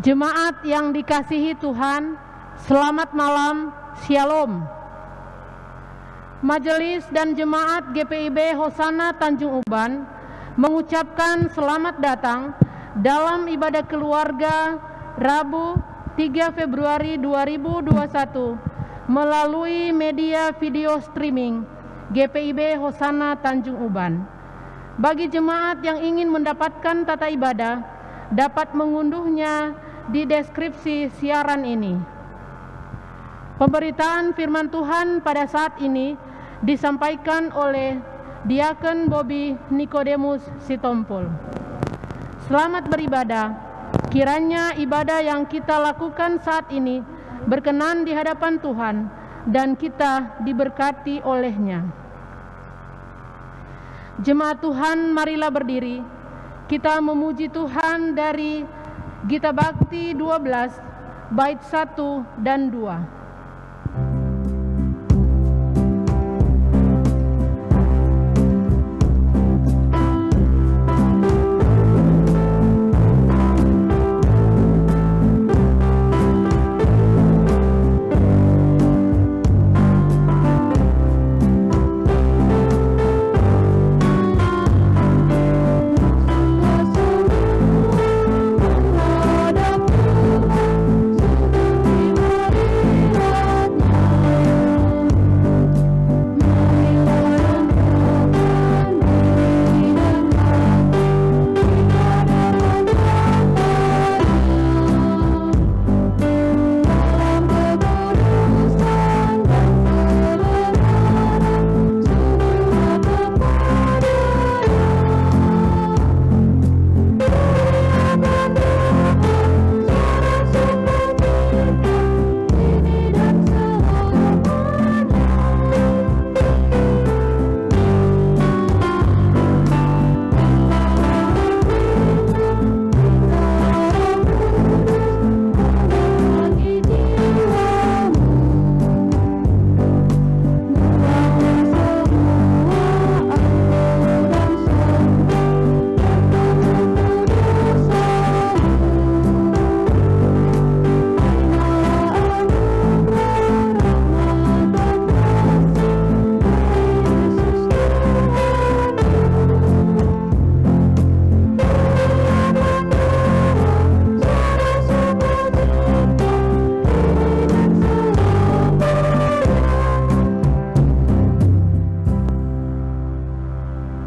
Jemaat yang dikasihi Tuhan, selamat malam, Shalom. Majelis dan Jemaat GPIB Hosana Tanjung Uban mengucapkan selamat datang dalam ibadah keluarga Rabu 3 Februari 2021 melalui media video streaming GPIB Hosana Tanjung Uban. Bagi jemaat yang ingin mendapatkan tata ibadah, dapat mengunduhnya di deskripsi siaran ini. Pemberitaan firman Tuhan pada saat ini disampaikan oleh Diakon Bobby Nikodemus Sitompul. Selamat beribadah. Kiranya ibadah yang kita lakukan saat ini berkenan di hadapan Tuhan dan kita diberkati olehnya. Jemaat Tuhan, marilah berdiri. Kita memuji Tuhan dari Gita Bakti 12 bait 1 dan 2.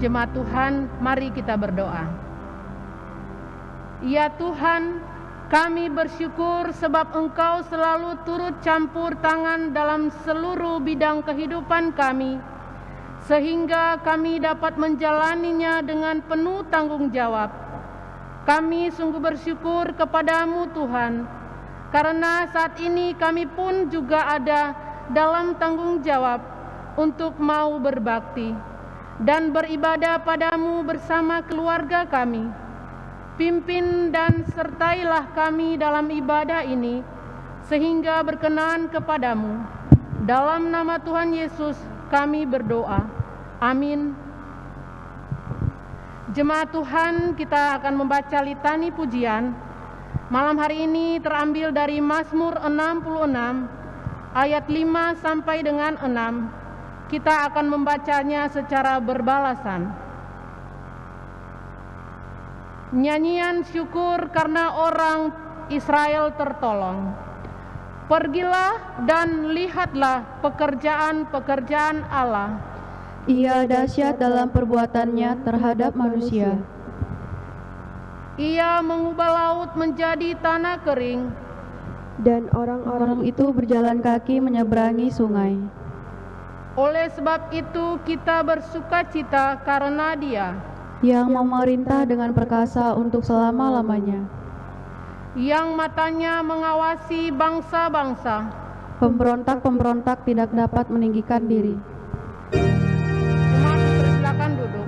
Jemaat Tuhan, mari kita berdoa. Ya Tuhan, kami bersyukur sebab Engkau selalu turut campur tangan dalam seluruh bidang kehidupan kami, sehingga kami dapat menjalaninya dengan penuh tanggung jawab. Kami sungguh bersyukur kepadamu Tuhan, karena saat ini kami pun juga ada dalam tanggung jawab untuk mau berbakti dan beribadah padamu bersama keluarga kami. Pimpin dan sertailah kami dalam ibadah ini, sehingga berkenan kepadamu. Dalam nama Tuhan Yesus kami berdoa. Amin. Jemaat Tuhan, kita akan membaca litani pujian. Malam hari ini terambil dari Mazmur 66, ayat 5 sampai dengan 6. Kita akan membacanya secara berbalasan. Nyanyian syukur karena orang Israel tertolong. Pergilah dan lihatlah pekerjaan-pekerjaan Allah. Ia dahsyat dalam perbuatannya terhadap manusia. Ia mengubah laut menjadi tanah kering, dan orang-orang itu berjalan kaki menyeberangi sungai. Oleh sebab itu kita bersukacita karena Dia yang memerintah dengan perkasa untuk selama-lamanya, yang matanya mengawasi bangsa-bangsa. Pemberontak-pemberontak tidak dapat meninggikan diri. Jemaat dipersilakan duduk.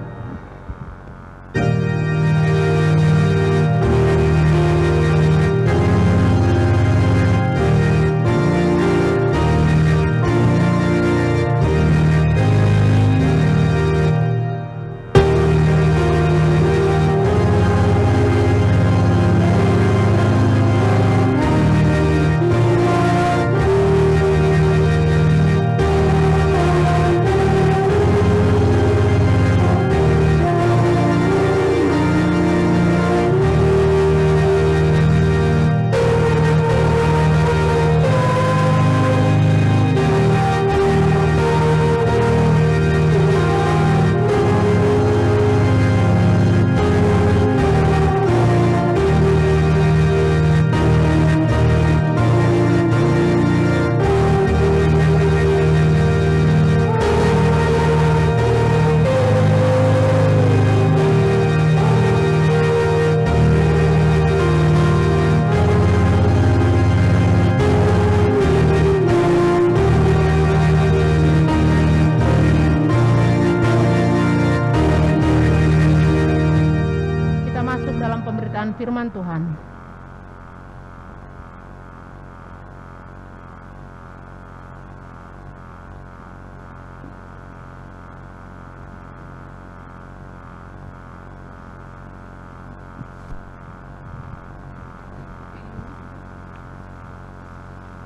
masuk dalam pemberitaan firman Tuhan.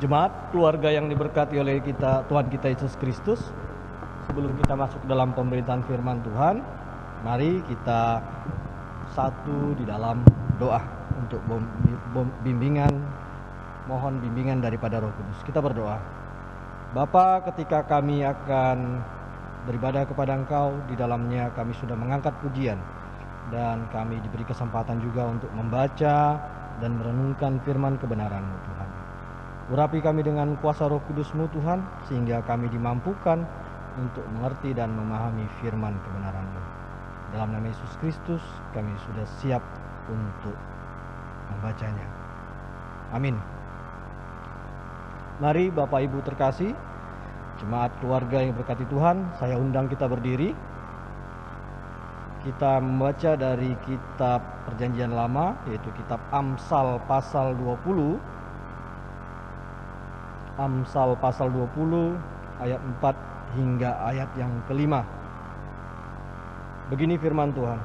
Jemaat, keluarga yang diberkati oleh Tuhan kita Yesus Kristus, sebelum kita masuk dalam pemberitaan firman Tuhan, mari kita satu di dalam doa untuk mohon bimbingan daripada Roh Kudus. Kita berdoa. Bapa, ketika kami akan beribadah kepada Engkau, di dalamnya kami sudah mengangkat pujian, dan kami diberi kesempatan juga untuk membaca dan merenungkan firman kebenaran-Mu, Tuhan. Urapi kami dengan kuasa Roh Kudus-Mu, Tuhan, sehingga kami dimampukan untuk mengerti dan memahami firman kebenaran-Mu. Dalam nama Yesus Kristus, kami sudah siap untuk membacanya. Amin. Mari Bapak Ibu terkasih, jemaat keluarga yang berkati Tuhan, saya undang kita berdiri. Kita membaca dari kitab Perjanjian Lama, yaitu kitab Amsal pasal 20. Amsal pasal 20 ayat 4 hingga ayat yang kelima. Begini firman Tuhan.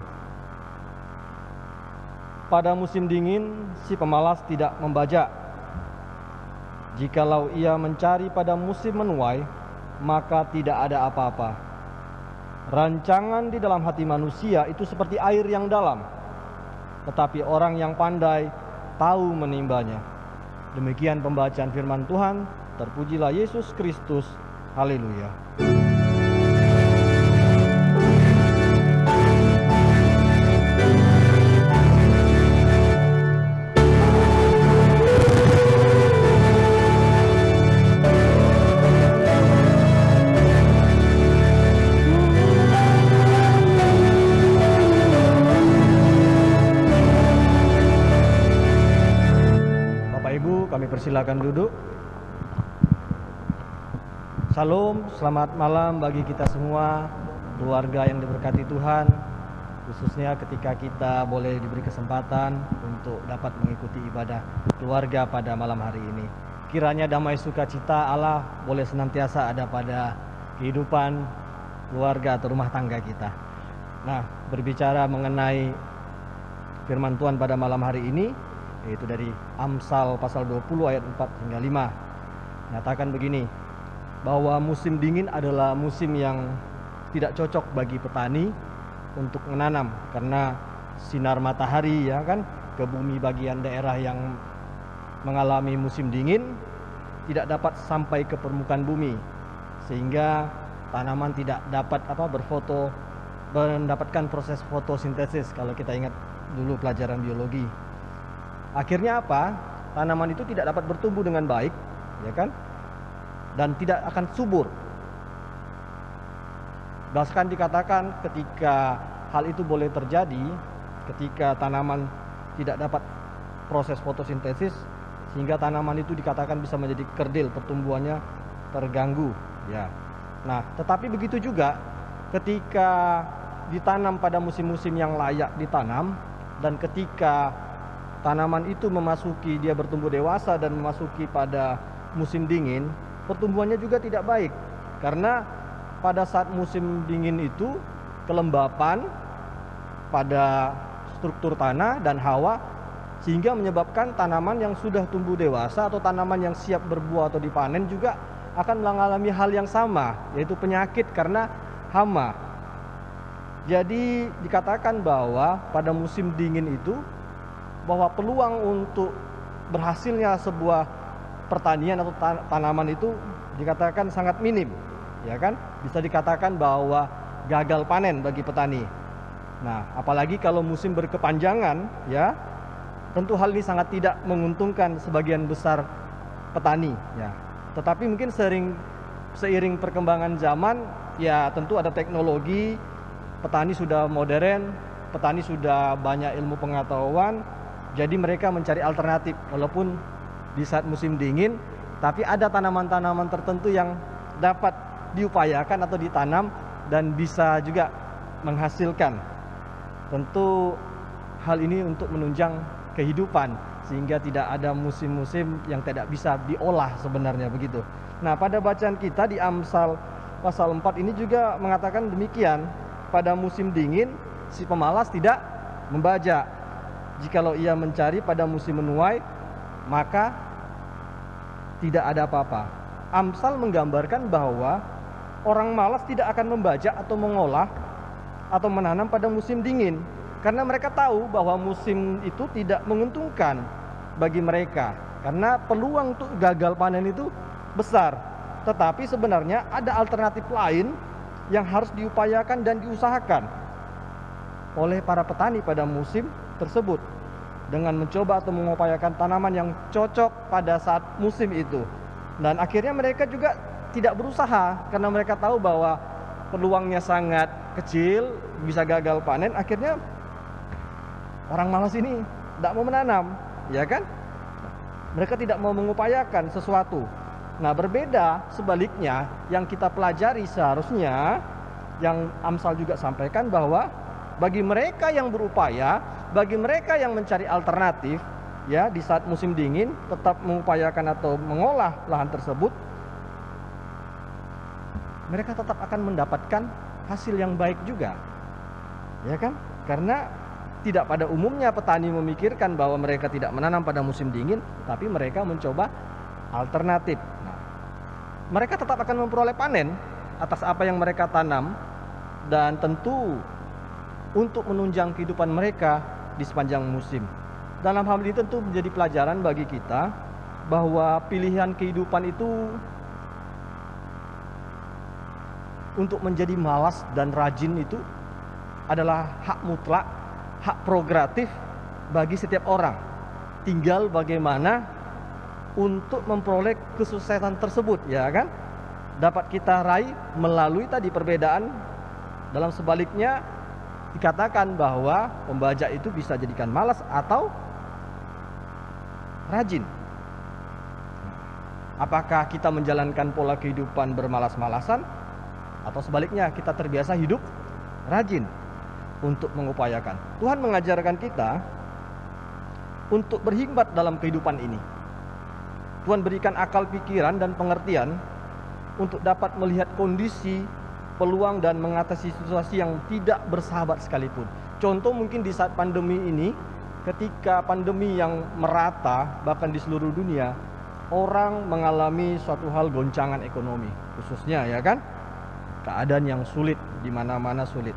Pada musim dingin si pemalas tidak membajak. Jikalau ia mencari pada musim menuai, maka tidak ada apa-apa. Rancangan di dalam hati manusia itu seperti air yang dalam, tetapi orang yang pandai tahu menimbanya. Demikian pembacaan firman Tuhan. Terpujilah Yesus Kristus. Haleluya. Bapak Ibu, kami persilakan duduk. Salam, selamat malam bagi kita semua, keluarga yang diberkati Tuhan, khususnya ketika kita boleh diberi kesempatan untuk dapat mengikuti ibadah keluarga pada malam hari ini. Kiranya damai sukacita Allah boleh senantiasa ada pada kehidupan keluarga atau rumah tangga kita. Nah, berbicara mengenai firman Tuhan pada malam hari ini, yaitu dari Amsal pasal 20 ayat 4 hingga 5. Nyatakan begini, bahwa musim dingin adalah musim yang tidak cocok bagi petani untuk menanam, karena sinar matahari ya kan ke bumi bagian daerah yang mengalami musim dingin tidak dapat sampai ke permukaan bumi, sehingga tanaman tidak dapat mendapatkan proses fotosintesis. Kalau kita ingat dulu pelajaran biologi, akhirnya apa? Tanaman itu tidak dapat bertumbuh dengan baik, ya kan? Dan tidak akan subur. Bahkan dikatakan ketika hal itu boleh terjadi, ketika tanaman tidak dapat proses fotosintesis, sehingga tanaman itu dikatakan bisa menjadi kerdil, pertumbuhannya terganggu. Ya. Nah, tetapi begitu juga ketika ditanam pada musim-musim yang layak ditanam, dan ketika tanaman itu dia bertumbuh dewasa dan memasuki pada musim dingin, pertumbuhannya juga tidak baik, karena pada saat musim dingin itu kelembapan pada struktur tanah dan hawa, sehingga menyebabkan tanaman yang sudah tumbuh dewasa atau tanaman yang siap berbuah atau dipanen juga akan mengalami hal yang sama, yaitu penyakit karena hama. Jadi dikatakan bahwa pada musim dingin itu, bahwa peluang untuk berhasilnya sebuah pertanian atau tanaman itu dikatakan sangat minim, ya kan? Bisa dikatakan bahwa gagal panen bagi petani. Nah, apalagi kalau musim berkepanjangan, ya, tentu hal ini sangat tidak menguntungkan sebagian besar petani, ya. Tetapi mungkin seiring perkembangan zaman, ya tentu ada teknologi, petani sudah modern, petani sudah banyak ilmu pengetahuan, jadi mereka mencari alternatif walaupun di saat musim dingin, tapi ada tanaman-tanaman tertentu yang dapat diupayakan atau ditanam dan bisa juga menghasilkan. Tentu hal ini untuk menunjang kehidupan, sehingga tidak ada musim-musim yang tidak bisa diolah sebenarnya begitu. Nah, pada bacaan kita di Amsal pasal 4 ini juga mengatakan demikian. Pada musim dingin si pemalas tidak membajak. Jikalau ia mencari pada musim menuai, maka tidak ada apa-apa. Amsal menggambarkan bahwa orang malas tidak akan membajak atau mengolah atau menanam pada musim dingin, karena mereka tahu bahwa musim itu tidak menguntungkan bagi mereka, karena peluang untuk gagal panen itu besar. Tetapi sebenarnya ada alternatif lain yang harus diupayakan dan diusahakan oleh para petani pada musim tersebut, dengan mencoba atau mengupayakan tanaman yang cocok pada saat musim itu. Dan akhirnya mereka juga tidak berusaha karena mereka tahu bahwa peluangnya sangat kecil, bisa gagal panen. Akhirnya orang malas ini tidak mau menanam, ya kan? Mereka tidak mau mengupayakan sesuatu. Nah, berbeda sebaliknya yang kita pelajari seharusnya, yang Amsal juga sampaikan bahwa bagi mereka yang berupaya, bagi mereka yang mencari alternatif, ya, di saat musim dingin tetap mengupayakan atau mengolah lahan tersebut, mereka tetap akan mendapatkan hasil yang baik juga, ya kan? Karena tidak pada umumnya petani memikirkan bahwa mereka tidak menanam pada musim dingin, tapi mereka mencoba alternatif. Nah, mereka tetap akan memperoleh panen atas apa yang mereka tanam, dan tentu untuk menunjang kehidupan mereka di sepanjang musim. Dalam hal ini tentu menjadi pelajaran bagi kita bahwa pilihan kehidupan itu untuk menjadi malas dan rajin itu adalah hak mutlak, hak prerogatif bagi setiap orang. Tinggal bagaimana untuk memperoleh kesuksesan tersebut, ya kan? Dapat kita raih melalui tadi perbedaan. Dalam sebaliknya dikatakan bahwa pembajak itu bisa jadikan malas atau rajin. Apakah kita menjalankan pola kehidupan bermalas-malasan, atau sebaliknya kita terbiasa hidup rajin untuk mengupayakan? Tuhan mengajarkan kita untuk berhikmat dalam kehidupan ini. Tuhan berikan akal pikiran dan pengertian untuk dapat melihat kondisi, peluang, dan mengatasi situasi yang tidak bersahabat sekalipun. Contoh mungkin di saat pandemi ini, ketika pandemi yang merata bahkan di seluruh dunia, orang mengalami suatu hal goncangan ekonomi khususnya, ya kan? Keadaan yang sulit, di mana-mana sulit.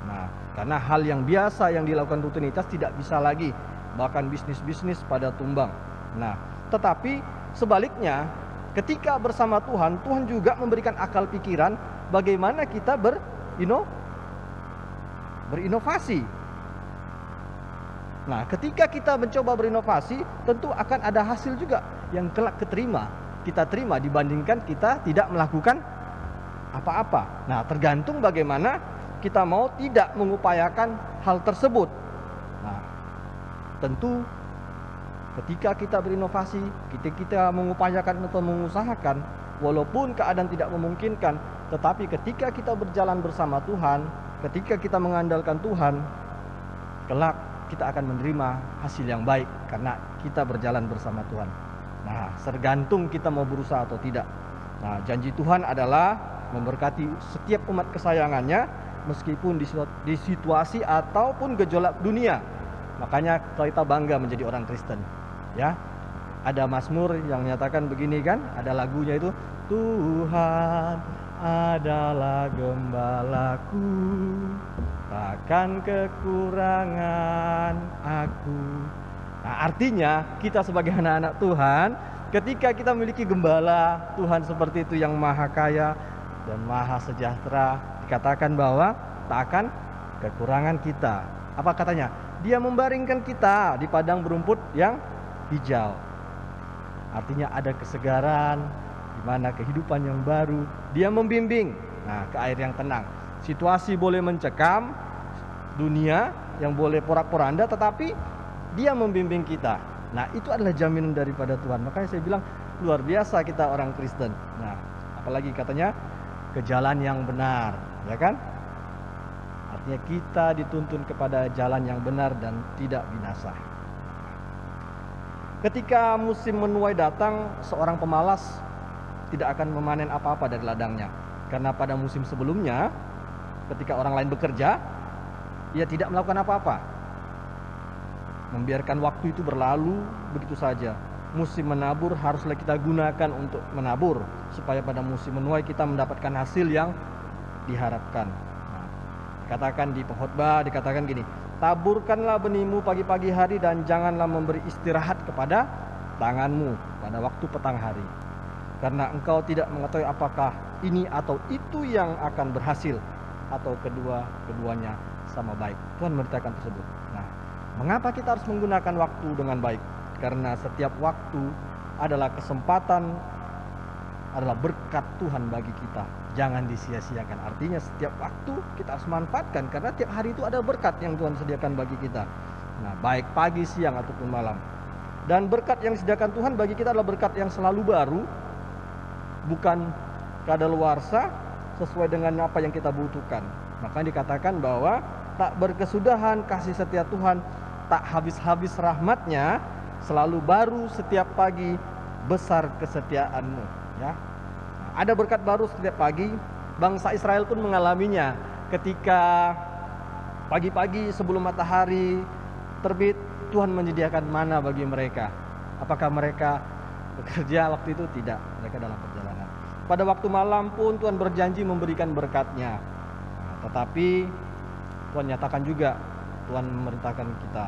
Nah, karena hal yang biasa yang dilakukan rutinitas tidak bisa lagi, bahkan bisnis-bisnis pada tumbang. Nah, tetapi sebaliknya, ketika bersama Tuhan, Tuhan juga memberikan akal pikiran bagaimana kita berinovasi. Nah, ketika kita mencoba berinovasi, tentu akan ada hasil juga yang kelak kita terima dibandingkan kita tidak melakukan apa-apa. Nah, tergantung bagaimana kita mau tidak mengupayakan hal tersebut. Nah, tentu ketika kita berinovasi, kita mengupayakan atau mengusahakan, walaupun keadaan tidak memungkinkan, tetapi ketika kita berjalan bersama Tuhan, ketika kita mengandalkan Tuhan, kelak kita akan menerima hasil yang baik karena kita berjalan bersama Tuhan. Nah, tergantung kita mau berusaha atau tidak. Nah, janji Tuhan adalah memberkati setiap umat kesayangannya meskipun di situasi ataupun gejolak dunia. Makanya kita bangga menjadi orang Kristen, ya. Ada Mazmur yang menyatakan begini kan, ada lagunya itu, Tuhan adalah gembalaku, takkan kekurangan aku. Nah, artinya kita sebagai anak-anak Tuhan, ketika kita memiliki gembala Tuhan seperti itu yang maha kaya dan maha sejahtera, dikatakan bahwa tak akan kekurangan kita. Apa katanya? Dia membaringkan kita di padang berumput yang hijau. Artinya ada kesegaran, di mana kehidupan yang baru. Dia membimbing, nah, ke air yang tenang. Situasi boleh mencekam, dunia yang boleh porak-poranda, tetapi Dia membimbing kita. Nah, itu adalah jaminan daripada Tuhan. Makanya saya bilang luar biasa kita orang Kristen. Nah, apalagi katanya ke jalan yang benar, ya kan? Artinya kita dituntun kepada jalan yang benar dan tidak binasa. Ketika musim menuai datang, seorang pemalas tidak akan memanen apa-apa dari ladangnya. Karena pada musim sebelumnya, ketika orang lain bekerja, ia tidak melakukan apa-apa. Membiarkan waktu itu berlalu begitu saja. Musim menabur haruslah kita gunakan untuk menabur, supaya pada musim menuai kita mendapatkan hasil yang diharapkan. Nah, dikatakan di pengkhotbah, dikatakan gini, taburkanlah benihmu pagi-pagi hari dan janganlah memberi istirahat kepada tanganmu pada waktu petang hari. Karena engkau tidak mengetahui apakah ini atau itu yang akan berhasil, atau keduanya sama baik. Tuhan memberitakan tersebut. Nah, mengapa kita harus menggunakan waktu dengan baik? Karena setiap waktu adalah kesempatan, adalah berkat Tuhan bagi kita. Jangan disia-siakan. Artinya setiap waktu kita harus manfaatkan, karena tiap hari itu ada berkat yang Tuhan sediakan bagi kita. Nah, baik pagi, siang ataupun malam. Dan berkat yang disediakan Tuhan bagi kita adalah berkat yang selalu baru, bukan kadaluarsa, sesuai dengan apa yang kita butuhkan. Makanya dikatakan bahwa tak berkesudahan kasih setia Tuhan, tak habis-habis rahmatnya, selalu baru setiap pagi, besar kesetiaanmu. Ya, ada berkat baru setiap pagi. Bangsa Israel pun mengalaminya ketika pagi-pagi sebelum matahari terbit, Tuhan menyediakan mana bagi mereka. Apakah mereka bekerja waktu itu? Tidak, mereka dalam perjalanan. Pada waktu malam pun Tuhan berjanji memberikan berkat-Nya. Nah, tetapi Tuhan nyatakan juga, Tuhan memerintahkan kita,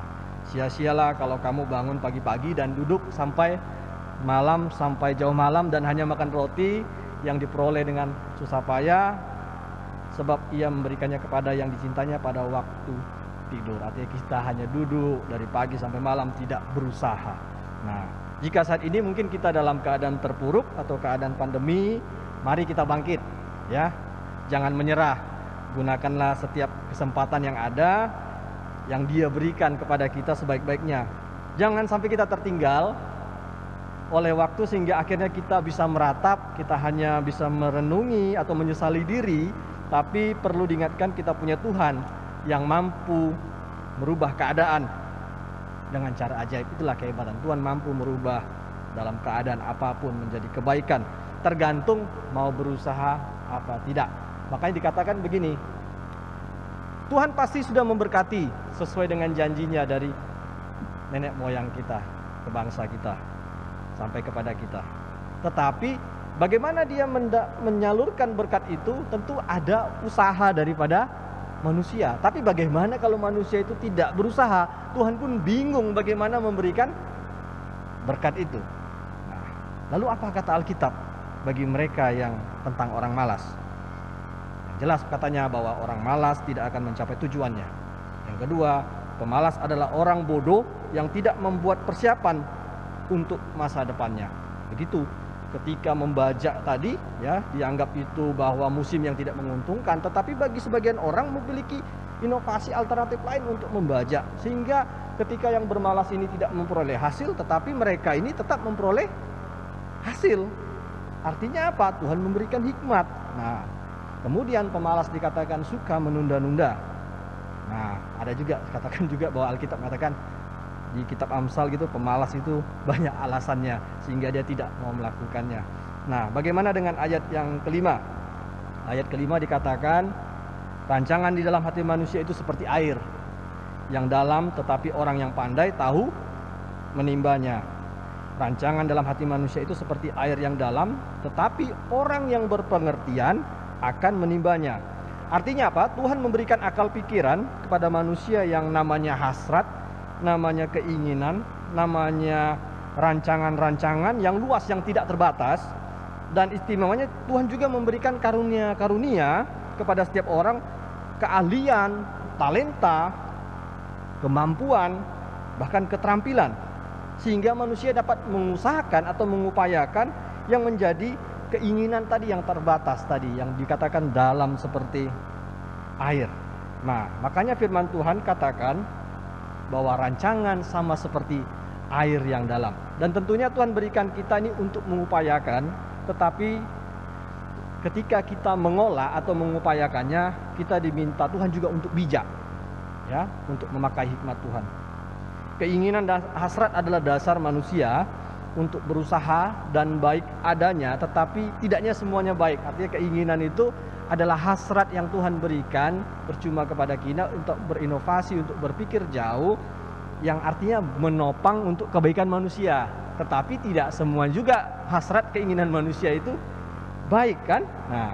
sia-sialah kalau kamu bangun pagi-pagi dan duduk sampai malam, sampai jauh malam, dan hanya makan roti yang diperoleh dengan susah payah, sebab Ia memberikannya kepada yang dicintanya pada waktu tidur. Artinya kita hanya duduk dari pagi sampai malam, tidak berusaha. Nah, jika saat ini mungkin kita dalam keadaan terpuruk atau keadaan pandemi, mari kita bangkit, ya. Jangan menyerah. Gunakanlah setiap kesempatan yang ada, yang Dia berikan kepada kita sebaik-baiknya. Jangan sampai kita tertinggal oleh waktu sehingga akhirnya kita bisa meratap, kita hanya bisa merenungi atau menyesali diri. Tapi perlu diingatkan, kita punya Tuhan yang mampu merubah keadaan dengan cara ajaib. Itulah kehebatan Tuhan, mampu merubah dalam keadaan apapun menjadi kebaikan, tergantung mau berusaha apa tidak. Makanya dikatakan begini, Tuhan pasti sudah memberkati sesuai dengan janjinya dari nenek moyang kita ke bangsa kita sampai kepada kita. Tetapi bagaimana Dia menyalurkan berkat itu, tentu ada usaha daripada manusia. Tapi bagaimana kalau manusia itu tidak berusaha? Tuhan pun bingung bagaimana memberikan berkat itu. Nah, lalu apa kata Alkitab bagi mereka yang tentang orang malas? Jelas katanya bahwa orang malas tidak akan mencapai tujuannya. Yang kedua, pemalas adalah orang bodoh yang tidak membuat persiapan untuk masa depannya. Begitu ketika membajak tadi, ya, dianggap itu bahwa musim yang tidak menguntungkan, tetapi bagi sebagian orang memiliki inovasi alternatif lain untuk membajak, sehingga ketika yang bermalas ini tidak memperoleh hasil, tetapi mereka ini tetap memperoleh hasil. Artinya apa? Tuhan memberikan hikmat. Nah, kemudian pemalas dikatakan suka menunda-nunda. Nah, ada juga katakan juga bahwa Alkitab mengatakan di kitab Amsal gitu, pemalas itu banyak alasannya sehingga dia tidak mau melakukannya. Nah, bagaimana dengan ayat yang kelima? Ayat kelima dikatakan, rancangan di dalam hati manusia itu seperti air yang dalam, tetapi orang yang pandai tahu menimbanya. Rancangan dalam hati manusia itu seperti air yang dalam, tetapi orang yang berpengertian akan menimbanya. Artinya apa? Tuhan memberikan akal pikiran kepada manusia yang namanya hasrat, namanya keinginan, namanya rancangan-rancangan yang luas, yang tidak terbatas. Dan istimewanya Tuhan juga memberikan karunia-karunia kepada setiap orang, keahlian, talenta, kemampuan, bahkan keterampilan, sehingga manusia dapat mengusahakan atau mengupayakan yang menjadi keinginan tadi yang terbatas tadi, yang dikatakan dalam seperti air. Nah, makanya firman Tuhan katakan bahwa rancangan sama seperti air yang dalam. Dan tentunya Tuhan berikan kita ini untuk mengupayakan, tetapi ketika kita mengolah atau mengupayakannya, kita diminta Tuhan juga untuk bijak, ya, untuk memakai hikmat Tuhan. Keinginan dan hasrat adalah dasar manusia untuk berusaha dan baik adanya, tetapi tidaknya semuanya baik. Artinya keinginan itu adalah hasrat yang Tuhan berikan percuma kepada kita untuk berinovasi, untuk berpikir jauh, yang artinya menopang untuk kebaikan manusia. Tetapi tidak semua juga hasrat keinginan manusia itu baik, kan? Nah,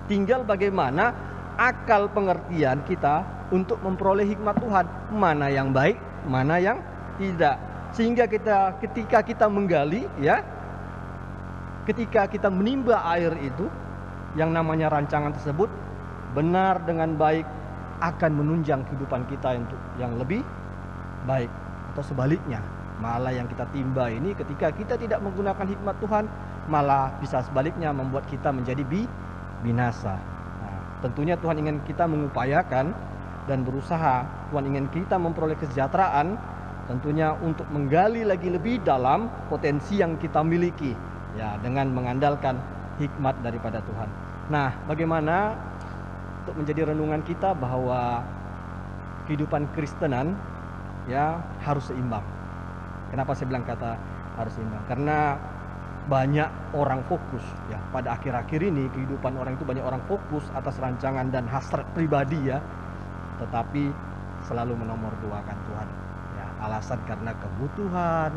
tinggal bagaimana akal pengertian kita untuk memperoleh hikmat Tuhan, mana yang baik, mana yang tidak. Sehingga ketika kita menggali, ya, ketika kita menimba air itu, yang namanya rancangan tersebut benar dengan baik akan menunjang kehidupan kita untuk yang lebih baik. Atau sebaliknya, malah yang kita timba ini ketika kita tidak menggunakan hikmat Tuhan, malah bisa sebaliknya membuat kita menjadi binasa. Nah, tentunya Tuhan ingin kita mengupayakan dan berusaha, Tuhan ingin kita memperoleh kesejahteraan, tentunya untuk menggali lagi lebih dalam potensi yang kita miliki, ya, dengan mengandalkan hikmat daripada Tuhan. Nah, bagaimana untuk menjadi renungan kita bahwa kehidupan Kristenan, ya, harus seimbang. Kenapa saya bilang kata harus seimbang? Karena banyak orang fokus, ya, pada akhir-akhir ini kehidupan orang itu banyak orang fokus atas rancangan dan hasrat pribadi, ya, tetapi selalu menomorduakan Tuhan. Ya, alasan karena kebutuhan,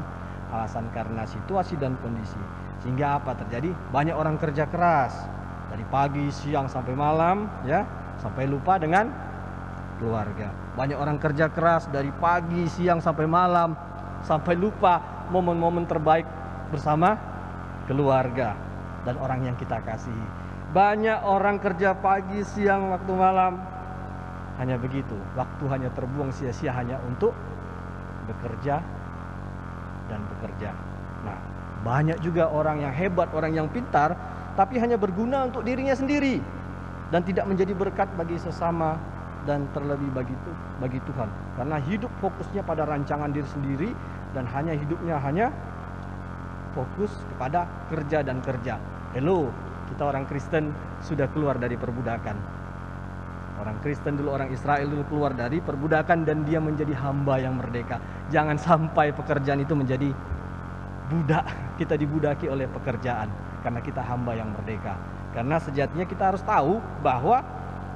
alasan karena situasi dan kondisi. Sehingga apa terjadi? Banyak orang kerja keras dari pagi, siang sampai malam, ya, sampai lupa dengan keluarga. Banyak orang kerja keras dari pagi, siang sampai malam, sampai lupa momen-momen terbaik bersama keluarga dan orang yang kita kasihi. Banyak orang kerja pagi, siang, waktu malam, hanya begitu. Waktu hanya terbuang sia-sia hanya untuk bekerja dan bekerja. Nah, banyak juga orang yang hebat, orang yang pintar, tapi hanya berguna untuk dirinya sendiri dan tidak menjadi berkat bagi sesama dan terlebih bagi Tuhan. Karena hidup fokusnya pada rancangan diri sendiri dan hidupnya hanya fokus kepada kerja dan kerja. Hello, kita orang Kristen sudah keluar dari perbudakan. Orang Kristen dulu, orang Israel dulu keluar dari perbudakan dan dia menjadi hamba yang merdeka. Jangan sampai pekerjaan itu menjadi budak, kita dibudaki oleh pekerjaan karena kita hamba yang merdeka. Karena sejatinya kita harus tahu bahwa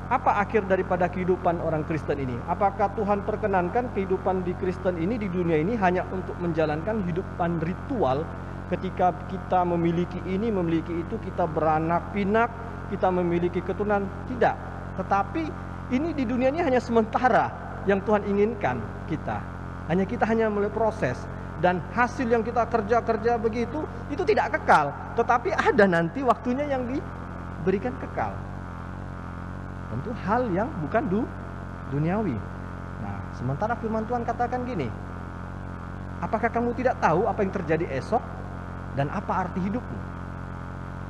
apa akhir daripada kehidupan orang Kristen ini? Apakah Tuhan perkenankan kehidupan di Kristen ini, di dunia ini, hanya untuk menjalankan kehidupan ritual? Ketika kita memiliki ini, memiliki itu, kita beranak pinak, kita memiliki keturunan? Tidak. Tetapi ini di dunia ini hanya sementara yang Tuhan inginkan kita. Kita hanya melalui proses. Dan hasil yang kita kerja begitu, itu tidak kekal. Tetapi ada nanti waktunya yang diberikan kekal. Tentu hal yang bukan duniawi. Nah, sementara firman Tuhan katakan gini, apakah kamu tidak tahu apa yang terjadi esok dan apa arti hidupmu?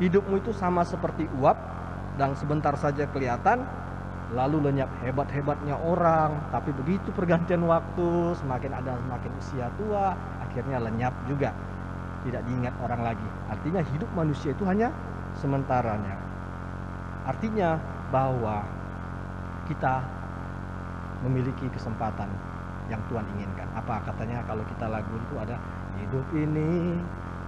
Hidupmu itu sama seperti uap dan sebentar saja kelihatan, lalu lenyap. Hebat-hebatnya orang, tapi begitu pergantian waktu, semakin usia tua, akhirnya lenyap juga, tidak diingat orang lagi. Artinya hidup manusia itu hanya sementaranya. Artinya bahwa kita memiliki kesempatan yang Tuhan inginkan. Apa katanya kalau kita lagu itu ada, hidup ini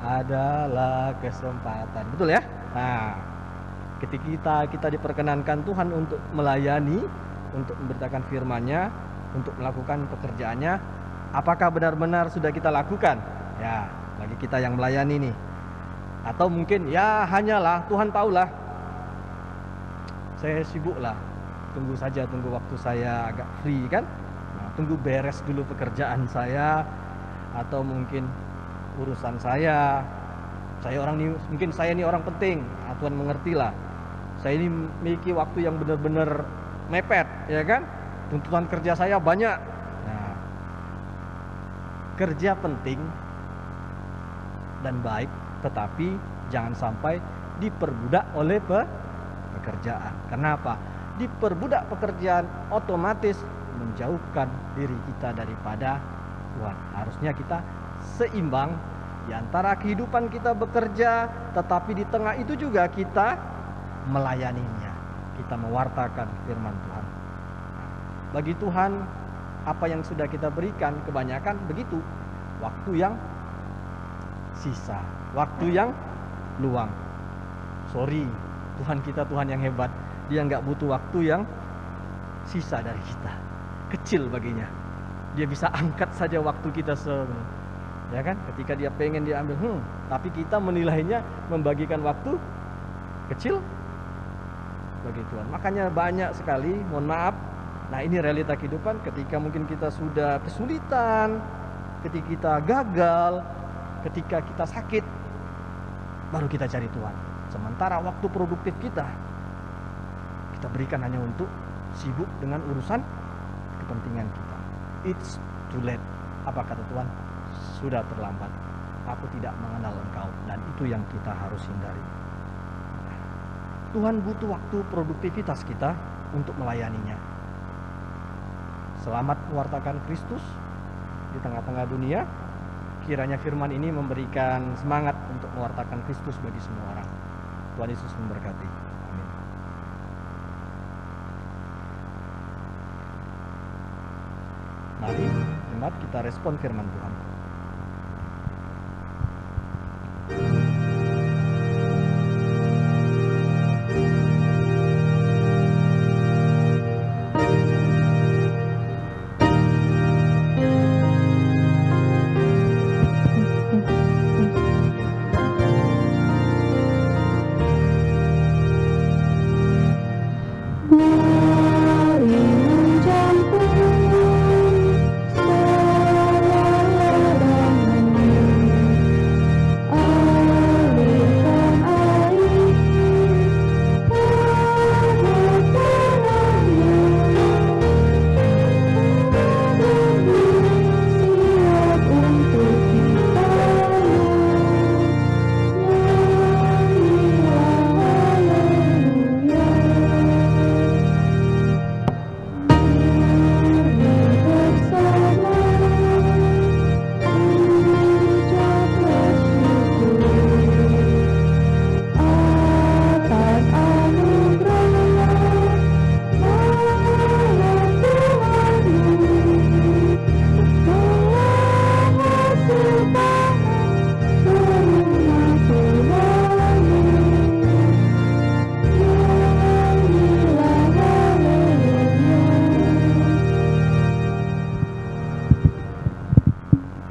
adalah kesempatan. Betul ya? Nah, ketika kita diperkenankan Tuhan untuk melayani, untuk memberitakan firman-Nya, untuk melakukan pekerjaannya, apakah benar-benar sudah kita lakukan? Ya, bagi kita yang melayani nih. Atau mungkin ya hanyalah Tuhan tahulah, saya sibuk lah, tunggu waktu saya agak free, kan? Nah, tunggu beres dulu pekerjaan saya, atau mungkin urusan saya mungkin saya ini orang penting, Tuhan mengertilah. Saya ini memiliki waktu yang benar-benar mepet, ya kan? Tuntutan kerja saya banyak. Nah, kerja penting dan baik, tetapi jangan sampai diperbudak oleh pekerjaan. Kenapa? Diperbudak pekerjaan otomatis menjauhkan diri kita daripada Tuhan. Harusnya kita seimbang di antara kehidupan kita bekerja, tetapi di tengah itu juga kita melayaninya. kita mewartakan firman Tuhan. Bagi Tuhan, apa yang sudah kita berikan kebanyakan begitu, waktu yang sisa, waktu yang luang. Sorry, Tuhan kita Tuhan yang hebat. Dia nggak butuh waktu yang sisa dari kita, kecil baginya. Dia bisa angkat saja waktu kita ya kan? Ketika dia pengen dia ambil, tapi kita menilainya membagikan waktu kecil bagi Tuhan. Makanya banyak sekali, mohon maaf. Nah, ini realita kehidupan ketika mungkin kita sudah kesulitan, ketika kita gagal, ketika kita sakit, baru kita cari Tuhan. Sementara waktu produktif kita berikan hanya untuk sibuk dengan urusan kepentingan kita. It's too late. Apa kata Tuhan? Sudah terlambat. Aku tidak mengenal engkau. Dan itu yang kita harus hindari. Tuhan butuh waktu produktivitas kita untuk melayaninya. Selamat mewartakan Kristus di tengah-tengah dunia. Kiranya firman ini memberikan semangat untuk mewartakan Kristus bagi semua orang. Tuhan Yesus memberkati. Amin. Mari, jemaat, kita respon firman Tuhan.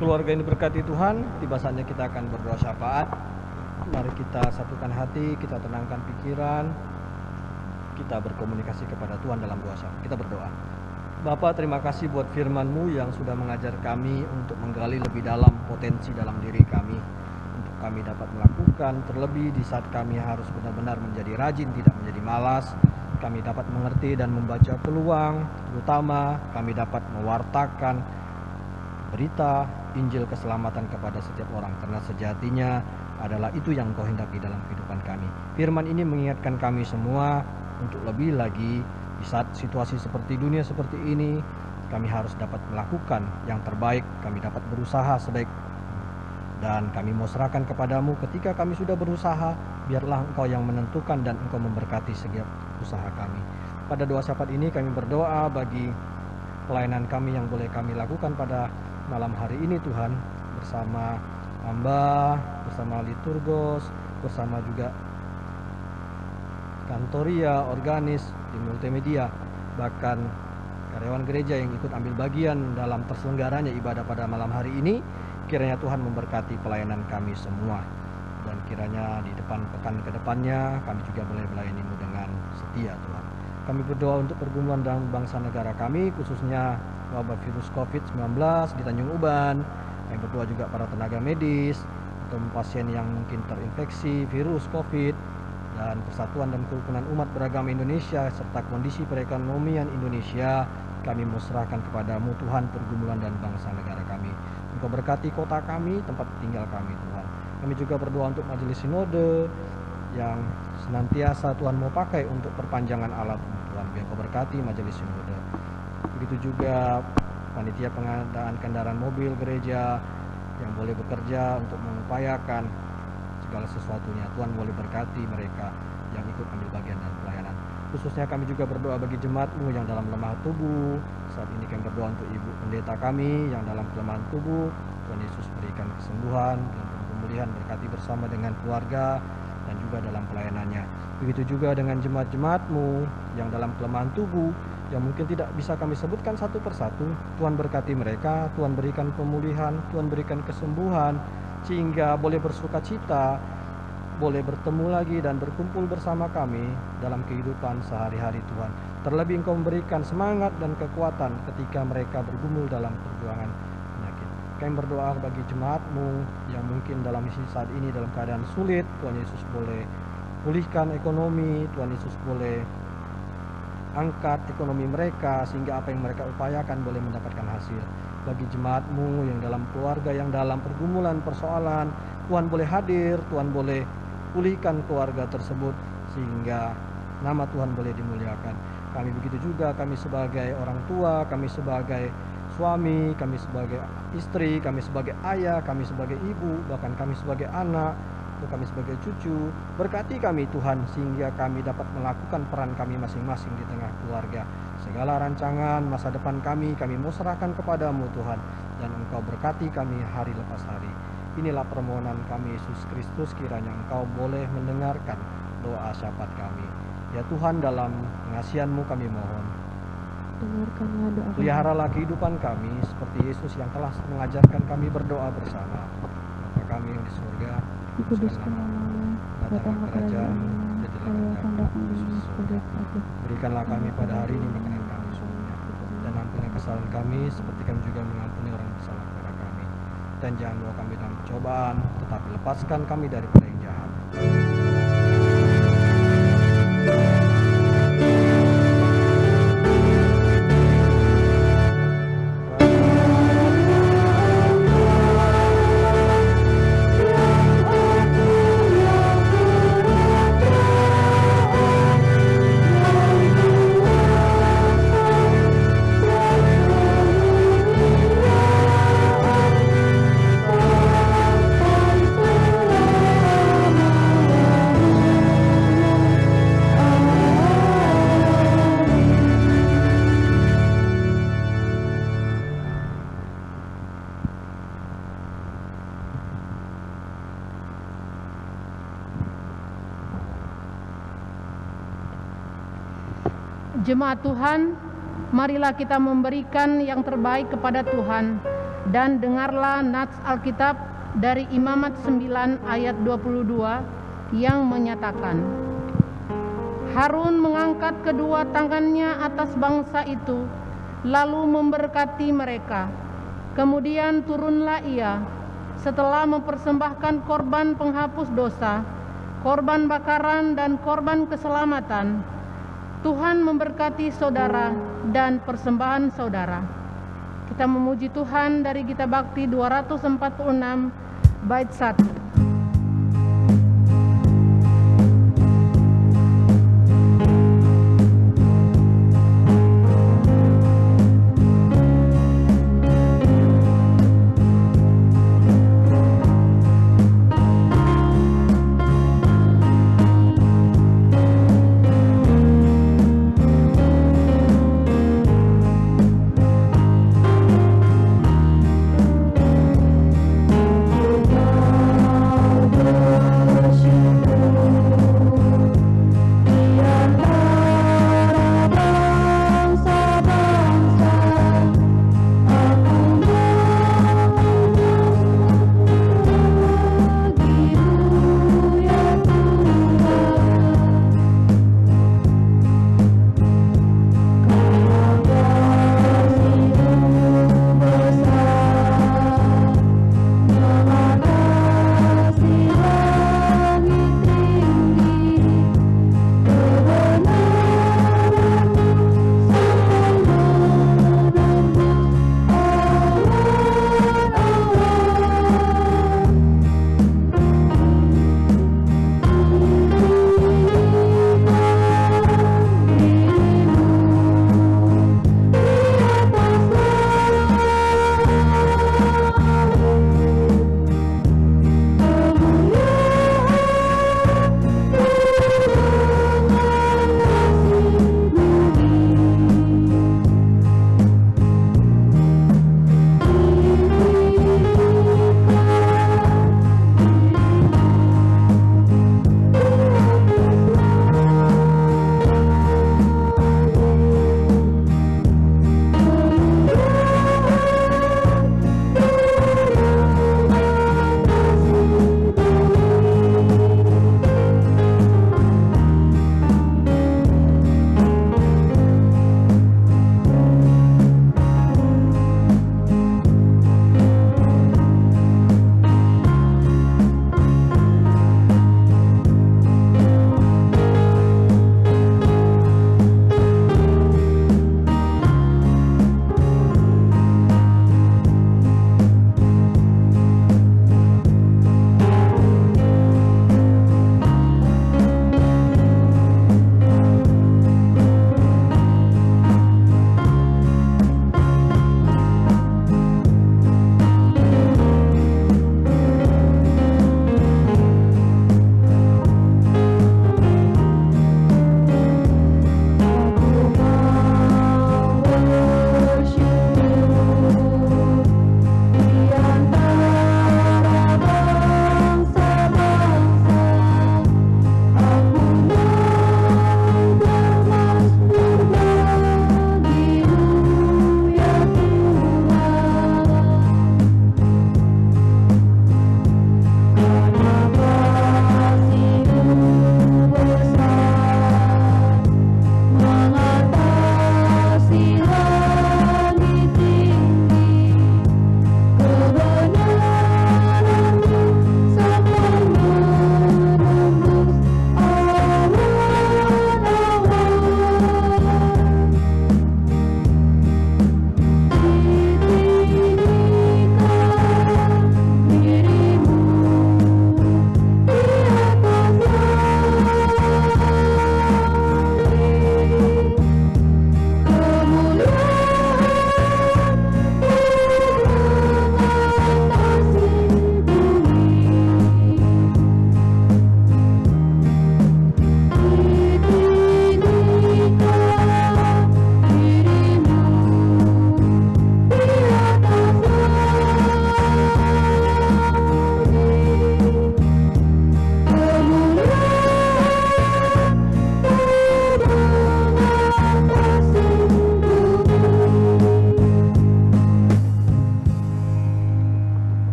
Keluarga yang diberkati Tuhan, tiba saatnya kita akan berdoa syafaat. Mari kita satukan hati, kita tenangkan pikiran, kita berkomunikasi kepada Tuhan dalam doa syafaat. Kita berdoa. Bapa, terima kasih buat firman-Mu yang sudah mengajar kami untuk menggali lebih dalam potensi dalam diri kami, untuk kami dapat melakukan, terlebih di saat kami harus benar-benar menjadi rajin, tidak menjadi malas. Kami dapat mengerti dan membaca peluang, terutama kami dapat mewartakan berita Injil keselamatan kepada setiap orang, karena sejatinya adalah itu yang Engkau hendaki dalam kehidupan kami. Firman ini mengingatkan kami semua untuk lebih lagi di saat situasi seperti dunia seperti ini, kami harus dapat melakukan yang terbaik, kami dapat berusaha sebaik, dan kami mau serahkan kepadamu. Ketika kami sudah berusaha, biarlah Engkau yang menentukan dan Engkau memberkati setiap usaha kami. Pada doa syafaat ini kami berdoa bagi pelayanan kami yang boleh kami lakukan pada malam hari ini Tuhan, bersama hamba, bersama liturgos, bersama juga kantoria, organis, tim multimedia, bahkan karyawan gereja yang ikut ambil bagian dalam terselenggaranya ibadah pada malam hari ini. Kiranya Tuhan memberkati pelayanan kami semua, dan kiranya di depan pekan ke depannya kami juga boleh melayani-Mu dengan setia Tuhan. Kami berdoa untuk pergumulan dalam bangsa negara kami, khususnya wabah virus COVID-19 di Tanjung Uban. Kami berdoa juga para tenaga medis atau pasien yang mungkin terinfeksi virus COVID, dan persatuan dan kerukunan umat beragama Indonesia serta kondisi perekonomian Indonesia. Kami serahkan kepadamu Tuhan pergumulan dan bangsa negara kami. Engkau berkati kota kami, tempat tinggal kami Tuhan. Kami juga berdoa untuk majelis sinode yang senantiasa Tuhan mau pakai untuk perpanjangan alat Tuhan. Biar Engkau berkati majelis sinode. Begitu juga panitia pengadaan kendaraan mobil gereja yang boleh bekerja untuk mengupayakan segala sesuatunya. Tuhan boleh berkati mereka yang ikut ambil bagian dalam pelayanan. Khususnya kami juga berdoa bagi jemaat-Mu yang dalam lemah tubuh. Saat ini kami berdoa untuk Ibu Pendeta kami yang dalam kelemahan tubuh. Tuhan Yesus berikan kesembuhan dan pemulihan, berkati bersama dengan keluarga dan juga dalam pelayanannya. Begitu juga dengan jemaat-jemaat-Mu yang dalam kelemahan tubuh, yang mungkin tidak bisa kami sebutkan satu persatu. Tuhan berkati mereka, Tuhan berikan pemulihan, Tuhan berikan kesembuhan, sehingga boleh bersuka cita, boleh bertemu lagi dan berkumpul bersama kami dalam kehidupan sehari-hari Tuhan. Terlebih Engkau memberikan semangat dan kekuatan ketika mereka bergumul dalam perjuangan penyakit. Kami berdoa bagi jemaat-Mu yang mungkin dalam saat ini dalam keadaan sulit. Tuhan Yesus boleh pulihkan ekonomi, Tuhan Yesus boleh angkat ekonomi mereka sehingga apa yang mereka upayakan boleh mendapatkan hasil. Bagi jemaat-Mu yang dalam keluarga yang dalam pergumulan persoalan, Tuhan boleh hadir, Tuhan boleh pulihkan keluarga tersebut sehingga nama Tuhan boleh dimuliakan. Kami begitu juga, kami sebagai orang tua, kami sebagai suami, kami sebagai istri, kami sebagai ayah, kami sebagai ibu, bahkan kami sebagai anak, kami sebagai cucu. Berkati kami Tuhan sehingga kami dapat melakukan peran kami masing-masing di tengah keluarga. Segala rancangan masa depan kami mau serahkan kepadamu Tuhan, dan Engkau berkati kami hari lepas hari. Inilah permohonan kami Yesus Kristus, kiranya Engkau boleh mendengarkan doa syafaat kami. Ya Tuhan, dalam pengasihan-Mu kami mohon, Dengarkanlah doa kami. peliharalah kehidupan kami seperti Yesus yang telah mengajarkan kami berdoa bersama. Bapa kami yang di surga, Dikuduskan namamu, datanglah kerajaanmu, jadilah kehendakmu di bumi seperti di surga. berikanlah kami pada hari ini makanan kami semuanya, dan ampunilah kesalahan kami seperti kami juga mengampuni orang yang bersalah kepada kami. Dan jangan bawa kami dalam pencobaan, tetapi lepaskan kami daripada yang jahat. Jemaat Tuhan, marilah kita memberikan yang terbaik kepada Tuhan, dan dengarlah nats Alkitab dari Imamat 9 ayat 22 yang menyatakan, Harun mengangkat kedua tangannya atas bangsa itu, lalu memberkati mereka. Kemudian turunlah ia, setelah mempersembahkan korban penghapus dosa, korban bakaran dan korban keselamatan. Tuhan memberkati saudara dan persembahan saudara. Kita memuji Tuhan dari Gita Bakti 246 bait 1.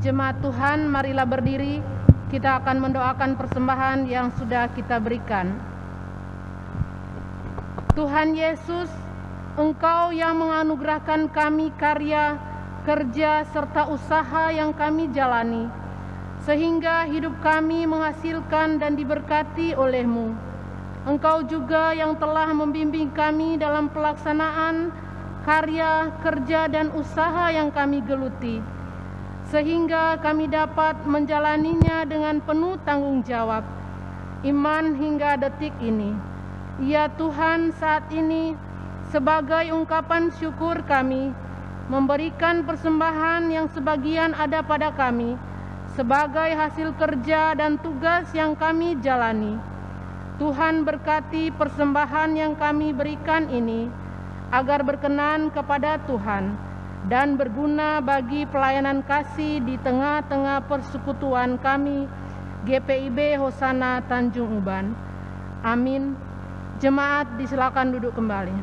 Jemaat Tuhan, marilah berdiri. Kita akan mendoakan persembahan yang sudah kita berikan. Tuhan Yesus, Engkau yang menganugerahkan kami karya, kerja, serta usaha yang kami jalani, sehingga hidup kami menghasilkan dan diberkati oleh-Mu. Engkau juga yang telah membimbing kami dalam pelaksanaan karya, kerja, dan usaha yang kami geluti, sehingga kami dapat menjalaninya dengan penuh tanggung jawab, iman hingga detik ini. Ya Tuhan, saat ini sebagai ungkapan syukur kami memberikan persembahan yang sebagian ada pada kami sebagai hasil kerja dan tugas yang kami jalani. Tuhan berkati persembahan yang kami berikan ini agar berkenan kepada Tuhan dan berguna bagi pelayanan kasih di tengah-tengah persekutuan kami GPIB Hosana Tanjung Uban. Amin. Jemaat disilakan duduk kembali.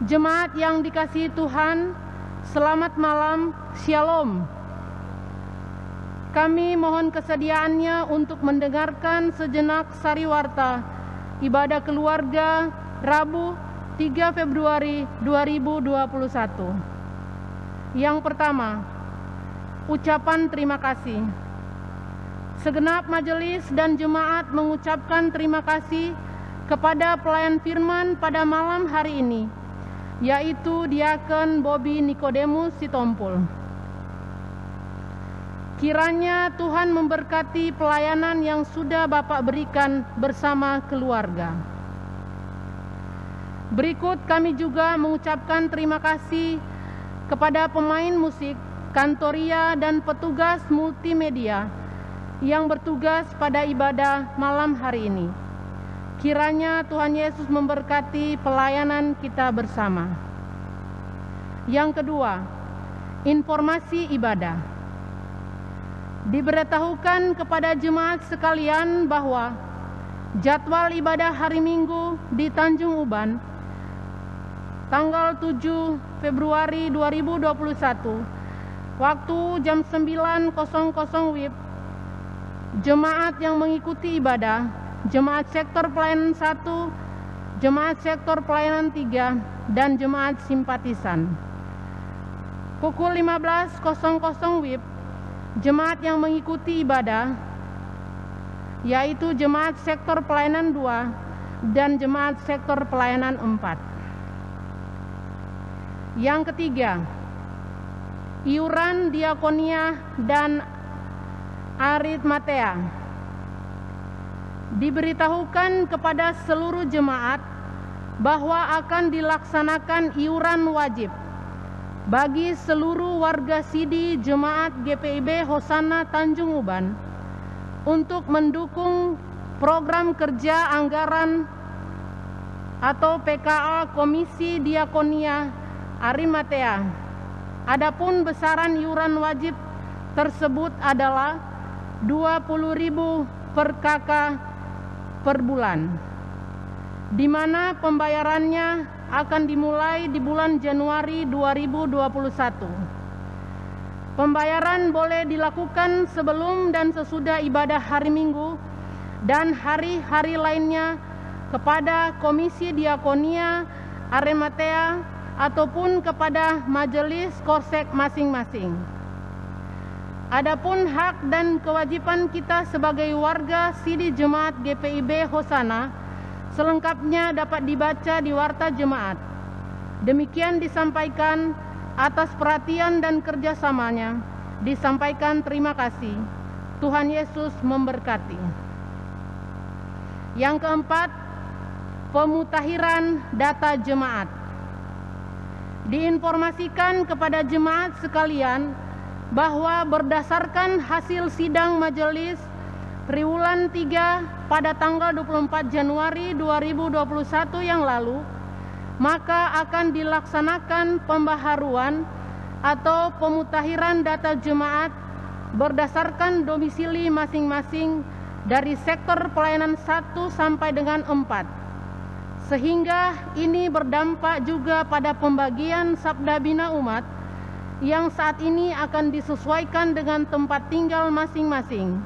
Jemaat yang dikasihi Tuhan, selamat malam, Shalom. Kami mohon kesediaannya untuk mendengarkan sejenak sariwarta ibadah keluarga Rabu 3 Februari 2021. Yang pertama, ucapan terima kasih. Segenap majelis dan jemaat mengucapkan terima kasih kepada pelayan firman pada malam hari ini, yaitu Diakon Bobby Nikodemus Sitompul. Kiranya Tuhan memberkati pelayanan yang sudah Bapak berikan bersama keluarga. Berikut kami juga mengucapkan terima kasih kepada pemain musik, kantoria, dan petugas multimedia yang bertugas pada ibadah malam hari ini. Kiranya Tuhan Yesus memberkati pelayanan kita bersama. Yang kedua, informasi ibadah. Diberitahukan kepada jemaat sekalian bahwa jadwal ibadah hari Minggu di Tanjung Uban tanggal 7 Februari 2021 waktu jam 9.00 WIB, jemaat yang mengikuti ibadah, jemaat sektor pelayanan 1, jemaat sektor pelayanan 3, dan jemaat simpatisan. Pukul 15.00 WIB, jemaat yang mengikuti ibadah, yaitu jemaat sektor pelayanan 2 dan jemaat sektor pelayanan 4. Yang ketiga, iuran diakonia dan aritmatea. Diberitahukan kepada seluruh jemaat bahwa akan dilaksanakan iuran wajib bagi seluruh warga sidi jemaat GPIB Hosana Tanjung Uban untuk mendukung program kerja anggaran atau PKA Komisi Diakonia Arimatea. Adapun besaran iuran wajib tersebut adalah 20.000 per KK per bulan, di mana pembayarannya akan dimulai di bulan Januari 2021. Pembayaran boleh dilakukan sebelum dan sesudah ibadah hari Minggu dan hari-hari lainnya kepada Komisi Diakonia Arimatea ataupun kepada majelis korsek masing-masing. Adapun hak dan kewajiban kita sebagai warga sidi jemaat GPIB Hosana selengkapnya dapat dibaca di warta jemaat. Demikian disampaikan atas perhatian dan kerjasamanya. Disampaikan terima kasih. Tuhan Yesus memberkati. Yang keempat, pemutahiran data jemaat. Diinformasikan kepada jemaat sekalian bahwa berdasarkan hasil sidang majelis triwulan 3 pada tanggal 24 Januari 2021 yang lalu, maka akan dilaksanakan pembaharuan atau pemutahiran data jemaat berdasarkan domisili masing-masing dari sektor pelayanan 1 sampai dengan 4, sehingga ini berdampak juga pada pembagian sabda bina umat yang saat ini akan disesuaikan dengan tempat tinggal masing-masing.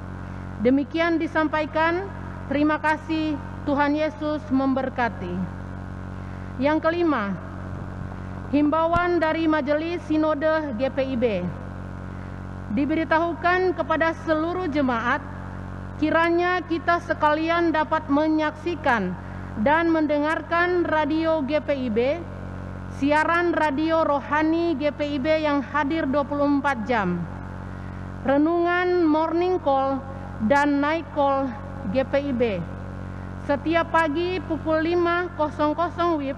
Demikian disampaikan. Terima kasih. Tuhan Yesus memberkati. Yang kelima, himbauan dari Majelis Sinode GPIB. Diberitahukan kepada seluruh jemaat, kiranya kita sekalian dapat menyaksikan dan mendengarkan radio GPIB, siaran radio rohani GPIB yang hadir 24 jam, renungan morning call dan night call GPIB setiap pagi pukul 5.00 WIB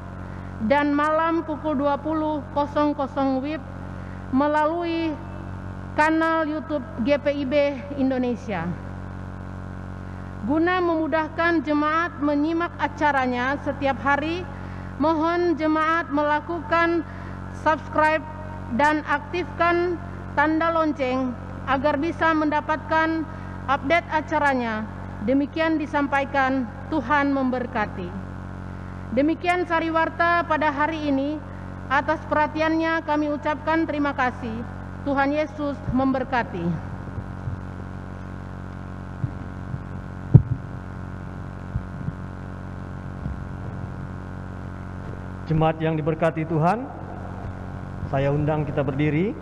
dan malam pukul 20.00 WIB melalui kanal YouTube GPIB Indonesia. Guna memudahkan jemaat menyimak acaranya setiap hari, mohon jemaat melakukan subscribe dan aktifkan tanda lonceng agar bisa mendapatkan update acaranya. Demikian disampaikan. Tuhan memberkati. Demikian sariwarta pada hari ini. Atas perhatiannya kami ucapkan terima kasih. Tuhan Yesus memberkati. Jemaat yang diberkati Tuhan, saya undang kita berdiri.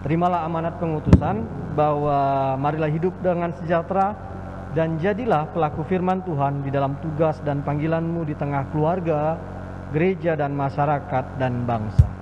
Terimalah amanat pengutusan bahwa marilah hidup dengan sejahtera dan jadilah pelaku firman Tuhan di dalam tugas dan panggilanmu di tengah keluarga, gereja dan masyarakat dan bangsa.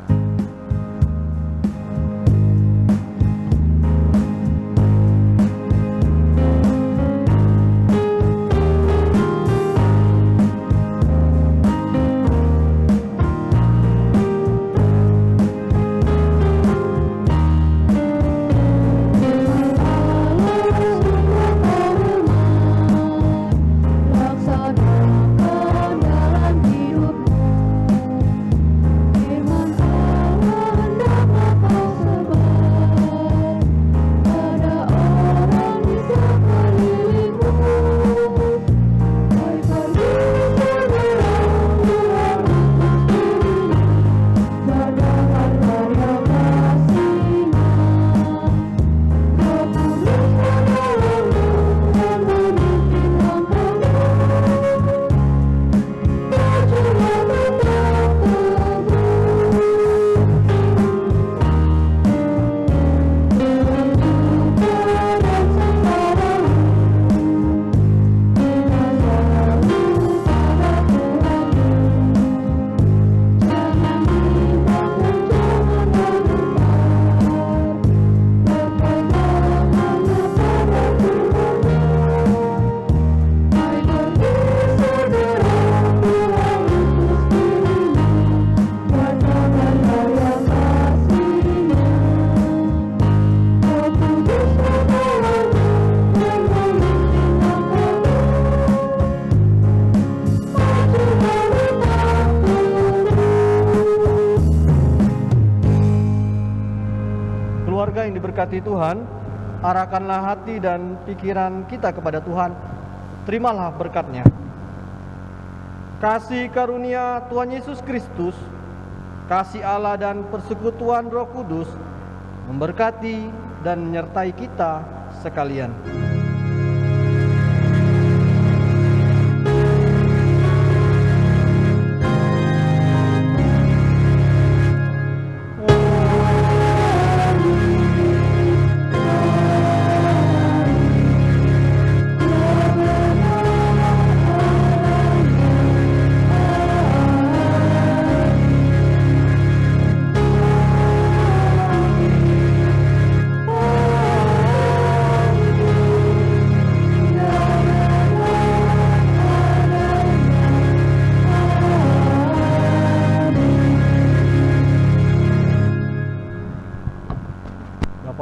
Keluarga yang diberkati Tuhan, arahkanlah hati dan pikiran kita kepada Tuhan. Terimalah berkat-Nya. Kasih karunia Tuhan Yesus Kristus, kasih Allah dan persekutuan Roh Kudus memberkati dan menyertai kita sekalian.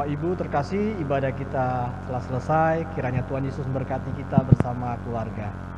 Bapak Ibu terkasih, ibadah kita telah selesai. Kiranya Tuhan Yesus memberkati kita bersama keluarga.